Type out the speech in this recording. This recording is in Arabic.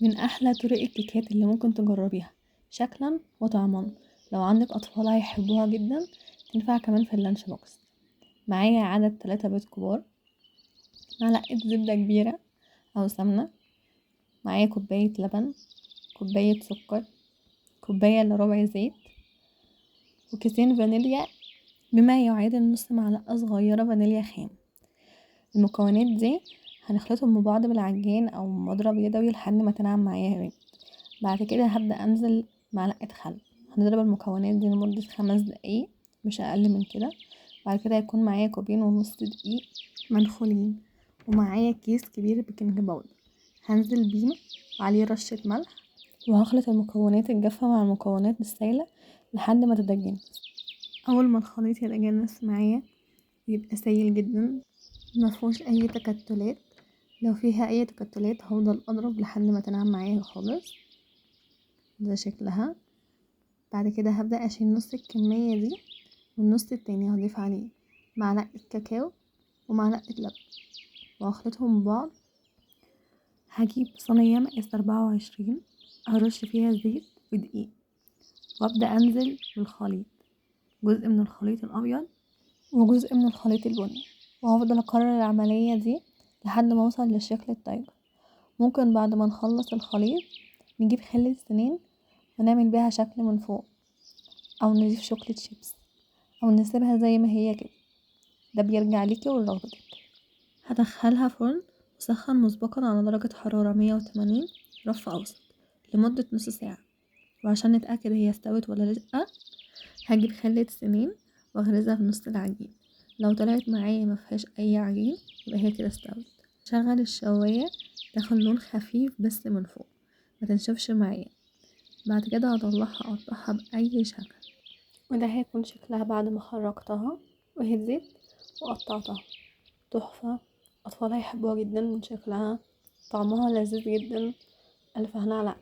من احلى طرق الكيكات اللي ممكن تجربيها شكلا وطعما. لو عندك اطفال هيحبوها جدا. تنفع كمان في اللانش بوكس. معايا عدد 3 بيض كبار، معلقة زبدة كبيرة او سمنة، معايا كوباية لبن، كوباية سكر، كوباية الا ربع زيت، وكيسين فانيليا بما يعادل نص معلقة صغيرة فانيليا خام. المكونات دي هنخلطهم ببعض بالعجان او مضرب يدوي لحد ما تنعم معايا جامد. بعد كده هبدأ انزل معلقة خل. هنضرب المكونات دي لمدة 5 دقايق، مش اقل من كده. بعد كده هيكون معايا كوبين ونص دقيق منخولين، ومعايا كيس كبير بيكنج باودر هنزل بيه وعليه رشة ملح. وهخلط المكونات الجافة مع المكونات السايلة لحد ما تتجانس. اول ما الخليط يتجانس معايا يبقى سايل جدا، مفهوش اي تكتلات. لو فيها اي تكتلات هفضل اضرب لحد ما تنعم معايا خالص. ده شكلها. بعد كده هبدأ اشيل نص الكمية دي، والنص التاني هضيف عليه معلقة كاكاو ومعلقة لبن واخلطهم ببعض. هجيب صينية مقاس 24، هرش فيها زيت ودقيق وابدأ انزل بالخليط، جزء من الخليط الابيض وجزء من الخليط البني، وهفضل اكرر العملية دي لحد ما اوصل للشكل التايجر. ممكن بعد ما نخلص الخليط نجيب خلة سنين ونعمل بيها شكل من فوق، او نضيف شوكليت شيبس، او نسيبها زي ما هي كده. ده بيرجع ليكي ولرغبتك. هدخلها فرن مسخن مسبقا على درجة حرارة 180 رف اوسط لمدة نص ساعة. وعشان نتأكد هي استوت ولا لأ، هجيب خلة سنين واغرزها في نص العجين. لو طلعت معايا مفيهاش اي عجين يبقى هي كده استوت. شغل الشواية تاخد لون خفيف بس من فوق، ما تنشفش معايا. بعد كده هطلعها اقطعها بأي شكل. وده هيكون شكلها بعد ما خرجتها وهديت وقطعتها. تحفة. أطفال هيحبوها جدا من شكلها، طعمها لذيذ جدا. ألف هنا على